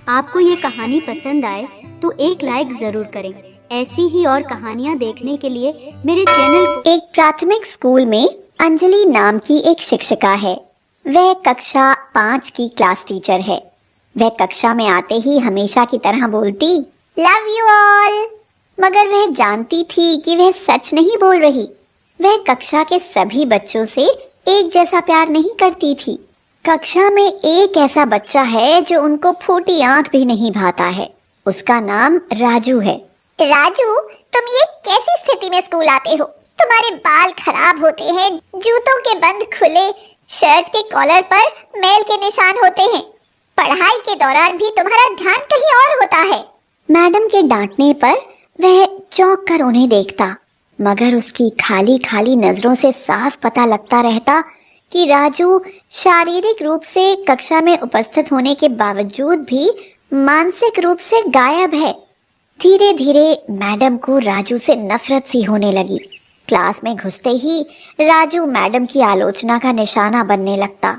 आपको ये कहानी पसंद आए तो एक लाइक जरूर करें। ऐसी ही और कहानियाँ देखने के लिए मेरे चैनल को। एक प्राथमिक स्कूल में अंजलि नाम की एक शिक्षिका है। वह कक्षा 5 की क्लास टीचर है। वह कक्षा में आते ही हमेशा की तरह बोलती लव यू ऑल, मगर वह जानती थी कि वह सच नहीं बोल रही। वह कक्षा के सभी बच्चों से एक जैसा प्यार नहीं करती थी। कक्षा में एक ऐसा बच्चा है जो उनको फूटी आंख भी नहीं भाता है। उसका नाम राजू है। राजू, तुम ये कैसी स्थिति में स्कूल आते हो? तुम्हारे बाल खराब होते हैं, जूतों के बंद खुले, शर्ट के कॉलर पर मैल के निशान होते हैं। पढ़ाई के दौरान भी तुम्हारा ध्यान कहीं और होता है। मैडम के डांटने पर वह चौंक कर उन्हें देखता, मगर उसकी खाली खाली नजरों से साफ पता लगता रहता कि राजू शारीरिक रूप से कक्षा में उपस्थित होने के बावजूद भी मानसिक रूप से गायब है। धीरे धीरे मैडम को राजू से नफरत सी होने लगी। क्लास में घुसते ही राजू मैडम की आलोचना का निशाना बनने लगता।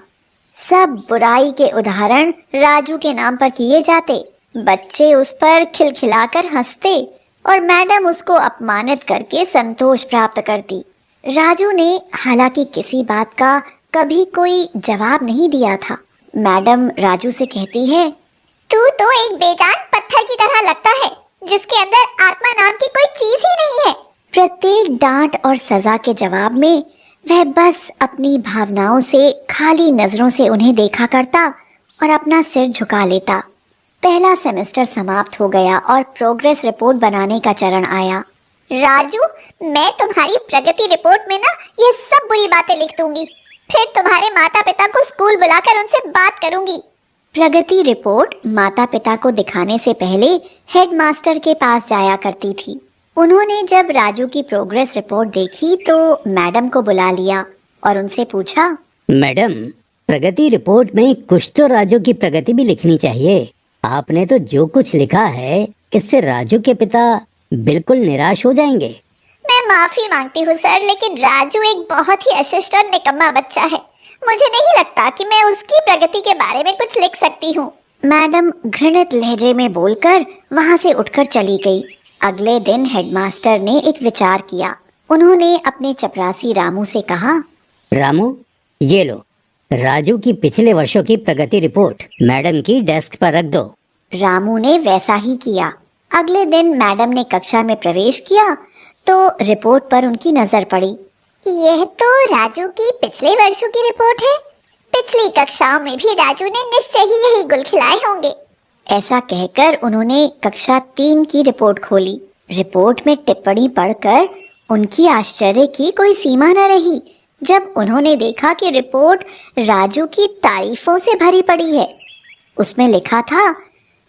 सब बुराई के उदाहरण राजू के नाम पर किए जाते। बच्चे उस पर खिलखिलाकर हंसते और मैडम उसको अपमानित करके संतोष प्राप्त करती। राजू ने हालांकि किसी बात का कभी कोई जवाब नहीं दिया था। मैडम राजू से कहती है, तू तो एक बेजान पत्थर की तरह लगता है, जिसके अंदर आत्मा नाम की कोई चीज ही नहीं है। प्रत्येक डांट और सजा के जवाब में वह बस अपनी भावनाओं से खाली नजरों से उन्हें देखा करता और अपना सिर झुका लेता। पहला सेमेस्टर समाप्त हो गया और प्रोग्रेस रिपोर्ट बनाने का चरण आया। राजू, मैं तुम्हारी प्रगति रिपोर्ट में ना ये सब बुरी बातें लिख दूंगी। फिर तुम्हारे माता पिता को स्कूल बुलाकर उनसे बात करूंगी। प्रगति रिपोर्ट माता पिता को दिखाने से पहले हेडमास्टर के पास जाया करती थी। उन्होंने जब राजू की प्रोग्रेस रिपोर्ट देखी तो मैडम को बुला लिया और उनसे पूछा, मैडम, प्रगति रिपोर्ट में कुछ तो राजू की प्रगति भी लिखनी चाहिए। आपने तो जो कुछ लिखा है, इससे राजू के पिता बिल्कुल निराश हो जाएंगे। मैं माफी मांगती हूँ सर, लेकिन राजू एक बहुत ही अशिष्ट और निकम्मा बच्चा है। मुझे नहीं लगता कि मैं उसकी प्रगति के बारे में कुछ लिख सकती हूँ। मैडम घृणित लहजे में बोलकर वहाँ से उठकर चली गई। अगले दिन हेडमास्टर ने एक विचार किया। उन्होंने अपने चपरासी रामू से कहा, रामू, ये लो, राजू की पिछले वर्षों की प्रगति रिपोर्ट मैडम की डेस्क पर रख दो। रामू ने वैसा ही किया। अगले दिन मैडम ने कक्षा में प्रवेश किया तो रिपोर्ट पर उनकी नजर पड़ी। यह तो राजू की पिछले वर्षों की रिपोर्ट है। पिछली कक्षाओं में भी राजू ने निश्चय ही यही गुल खिलाए होंगे। ऐसा कहकर उन्होंने कक्षा 3 की रिपोर्ट खोली। रिपोर्ट में टिप्पणी पढ़कर उनकी आश्चर्य की कोई सीमा न रही जब उन्होंने देखा कि रिपोर्ट राजू की तारीफों से भरी पड़ी है। उसमें लिखा था,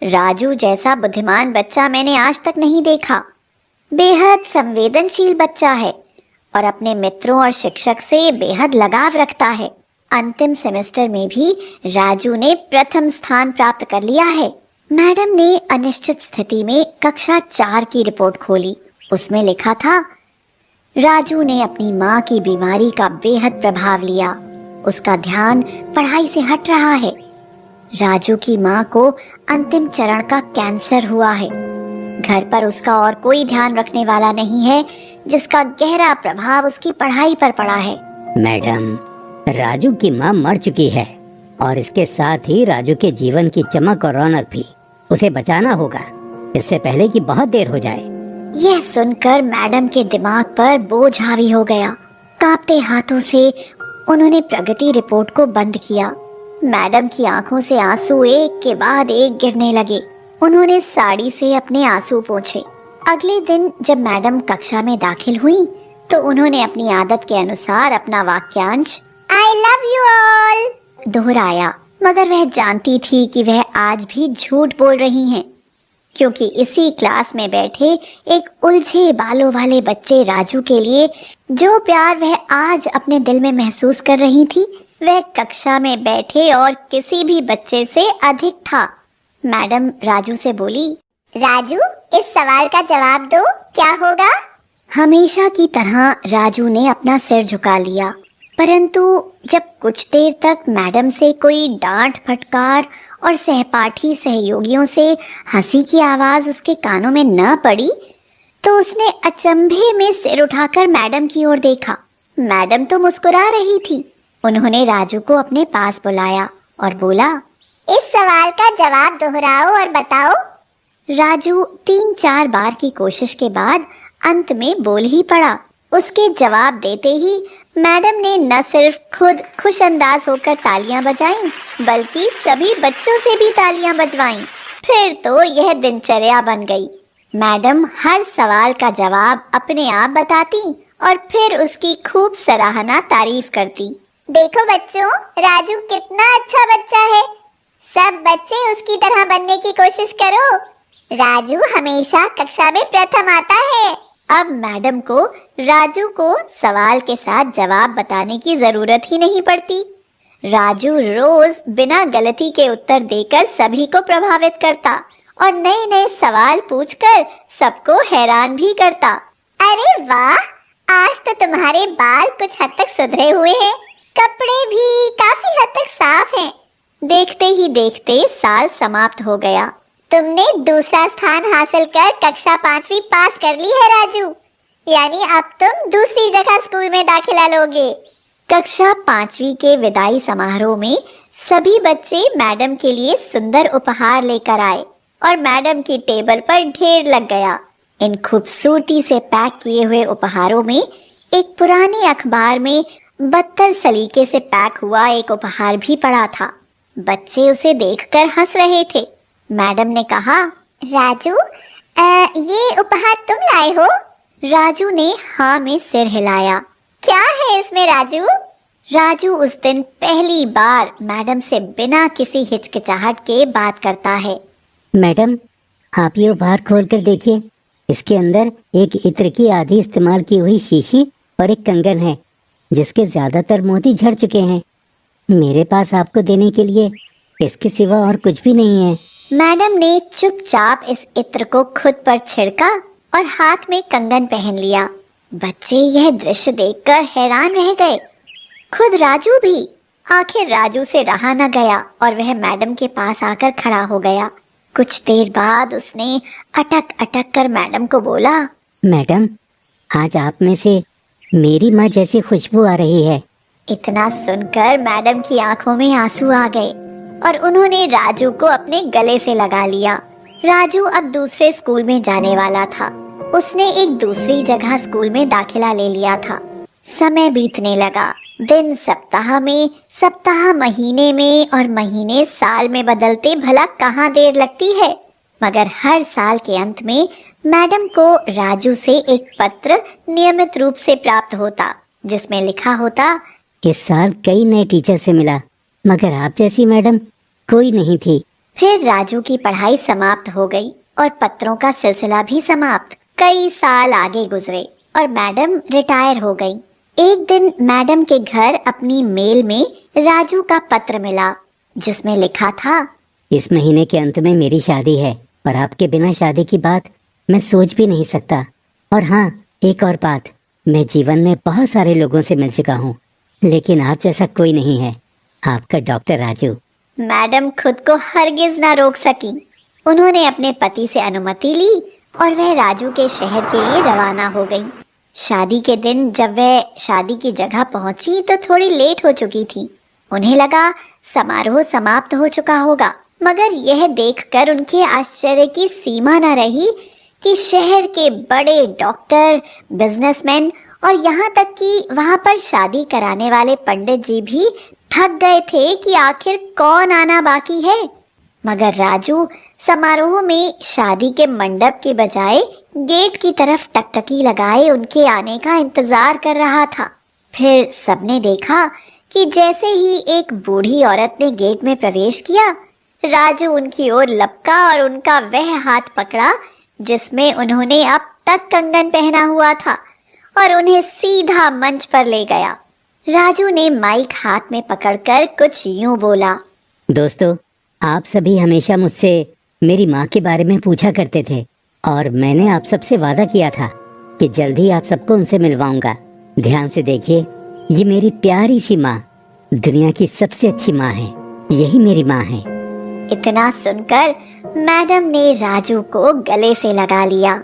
राजू जैसा बुद्धिमान बच्चा मैंने आज तक नहीं देखा। बेहद संवेदनशील बच्चा है और अपने मित्रों और शिक्षक से बेहद लगाव रखता है। अंतिम सेमेस्टर में भी राजू ने प्रथम स्थान प्राप्त कर लिया है। मैडम ने अनिश्चित स्थिति में कक्षा 4 की रिपोर्ट खोली। उसमें लिखा था, राजू ने अपनी माँ की बीमारी का बेहद प्रभाव लिया। उसका ध्यान पढ़ाई से हट रहा है। राजू की माँ को अंतिम चरण का कैंसर हुआ है। घर पर उसका और कोई ध्यान रखने वाला नहीं है, जिसका गहरा प्रभाव उसकी पढ़ाई पर पड़ा है। मैडम, राजू की माँ मर चुकी है और इसके साथ ही राजू के जीवन की चमक और रौनक भी। उसे बचाना होगा, इससे पहले कि बहुत देर हो जाए। यह सुनकर मैडम के दिमाग पर बोझ हावी हो गया। कांपते हाथों से उन्होंने प्रगति रिपोर्ट को बंद किया। मैडम की आंखों से आंसू एक के बाद एक गिरने लगे। उन्होंने साड़ी से अपने आंसू पोंछे। अगले दिन जब मैडम कक्षा में दाखिल हुई तो उन्होंने अपनी आदत के अनुसार अपना वाक्यांश आई लव यू ऑल दोहराया, मगर वह जानती थी कि वह आज भी झूठ बोल रही हैं, क्योंकि इसी क्लास में बैठे एक उलझे बालों वाले बच्चे राजू के लिए जो प्यार वह आज अपने दिल में महसूस कर रही थी, वह कक्षा में बैठे और किसी भी बच्चे से अधिक था। मैडम राजू से बोली, राजू, इस सवाल का जवाब दो, क्या होगा? हमेशा की तरह राजू ने अपना सिर झुका लिया। परंतु जब कुछ देर तक मैडम से कोई डांट फटकार और सहपाठी सहयोगियों से हंसी की आवाज उसके कानों में न पड़ी तो उसने अचंभे में सिर उठाकर मैडम की ओर देखा। मैडम तो मुस्कुरा रही थी। उन्होंने राजू को अपने पास बुलाया और बोला, इस सवाल का जवाब दोहराओ और बताओ। राजू 3-4 बार की कोशिश के बाद अंत में बोल ही पड़ा। उसके जवाब देते ही मैडम ने न सिर्फ खुद खुश अंदाज होकर तालियां बजाईं, बल्कि सभी बच्चों से भी तालियां बजवाईं। फिर तो यह दिनचर्या बन गई। मैडम हर सवाल का जवाब अपने आप बताती और फिर उसकी खूब सराहना तारीफ करती। देखो बच्चों, राजू कितना अच्छा बच्चा है। सब बच्चे उसकी तरह बनने की कोशिश करो। राजू हमेशा कक्षा में प्रथम आता है। अब मैडम को राजू को सवाल के साथ जवाब बताने की जरूरत ही नहीं पड़ती। राजू रोज बिना गलती के उत्तर देकर सभी को प्रभावित करता और नए नए सवाल पूछकर सबको हैरान भी करता। अरे वाह, आज तो तुम्हारे बाल कुछ हद तक सुधरे हुए हैं, कपड़े भी काफी हद तक साफ हैं। देखते ही देखते साल समाप्त हो गया। तुमने दूसरा स्थान हासिल कर कक्षा 5वीं पास कर ली है राजू, यानी अब तुम दूसरी जगह स्कूल में दाखिला लोगे। कक्षा 5वीं के विदाई समारोह में सभी बच्चे मैडम के लिए सुंदर उपहार लेकर आए और मैडम की टेबल पर ढेर लग गया। इन खूबसूरती से पैक किए हुए उपहारों में एक पुराने अखबार में बदतर सलीके से पैक हुआ एक उपहार भी पड़ा था। बच्चे उसे देखकर हंस रहे थे। मैडम ने कहा, राजू, ये उपहार तुम लाए हो? राजू ने हाँ में सिर हिलाया। क्या है इसमें राजू? राजू उस दिन पहली बार मैडम से बिना किसी हिचकिचाहट के बात करता है। मैडम, आप ये उपहार खोल कर देखिए। इसके अंदर एक इत्र की आधी इस्तेमाल की हुई शीशी और एक कंगन है जिसके ज्यादातर मोती झड़ चुके हैं। मेरे पास आपको देने के लिए इसके सिवा और कुछ भी नहीं है। मैडम ने चुपचाप इस इत्र को खुद पर छिड़का और हाथ में कंगन पहन लिया। बच्चे यह दृश्य देखकर हैरान रह गए, खुद राजू भी। आखिर राजू से रहा न गया और वह मैडम के पास आकर खड़ा हो गया। कुछ देर बाद उसने अटक अटक कर मैडम को बोला, मैडम, आज आप में से मेरी माँ जैसी खुशबू आ रही है। इतना सुनकर मैडम की आंखों में आंसू आ गए और उन्होंने राजू को अपने गले से लगा लिया। राजू अब दूसरे स्कूल में जाने वाला था। उसने एक दूसरी जगह स्कूल में दाखिला ले लिया था। समय बीतने लगा। दिन सप्ताह में, सप्ताह महीने में और महीने साल में बदलते भला कहाँ देर लगती है। मगर हर साल के अंत में मैडम को राजू से एक पत्र नियमित रूप से प्राप्त होता जिसमें लिखा होता, इस साल कई नए टीचर से मिला मगर आप जैसी मैडम कोई नहीं थी। फिर राजू की पढ़ाई समाप्त हो गई और पत्रों का सिलसिला भी समाप्त। कई साल आगे गुजरे और मैडम रिटायर हो गई। एक दिन मैडम के घर अपनी मेल में राजू का पत्र मिला जिसमें लिखा था, इस महीने के अंत में मेरी शादी है और आपके बिना शादी की बात मैं सोच भी नहीं सकता। और हाँ, एक और बात, मैं जीवन में बहुत सारे लोगों से मिल चुका हूँ लेकिन आप जैसा कोई नहीं है। आपका डॉक्टर राजू। मैडम खुद को हरगिज ना रोक सकी। उन्होंने अपने पति से अनुमति ली और वह राजू के शहर के लिए रवाना हो गई। शादी के दिन जब वह शादी की जगह पहुंची तो थोड़ी लेट हो चुकी थी। उन्हें लगा समारोह समाप्त हो चुका होगा, मगर यह देखकर उनके आश्चर्य की सीमा न रही कि शहर के बड़े डॉक्टर, बिजनेसमैन और यहाँ तक कि वहाँ पर शादी कराने वाले पंडित जी भी थक गए थे कि आखिर कौन आना बाकी है। मगर राजू समारोह में शादी के मंडप के बजाय गेट की तरफ टकटकी लगाए उनके आने का इंतजार कर रहा था। फिर सबने देखा कि जैसे ही एक बूढ़ी औरत ने गेट में प्रवेश किया, राजू उनकी ओर लपका और उनका वह हाथ पकड़ा जिसमें उन्होंने अब तक कंगन पहना हुआ था और उन्हें सीधा मंच पर ले गया। राजू ने माइक हाथ में पकड़कर कुछ यूं बोला, दोस्तों, आप सभी हमेशा मुझसे मेरी माँ के बारे में पूछा करते थे और मैंने आप सबसे वादा किया था कि जल्द ही आप सबको उनसे मिलवाऊंगा। ध्यान से देखिए, ये मेरी प्यारी सी माँ दुनिया की सबसे अच्छी माँ है। यही मेरी माँ है। इतना सुनकर मैडम ने राजू को गले से लगा लिया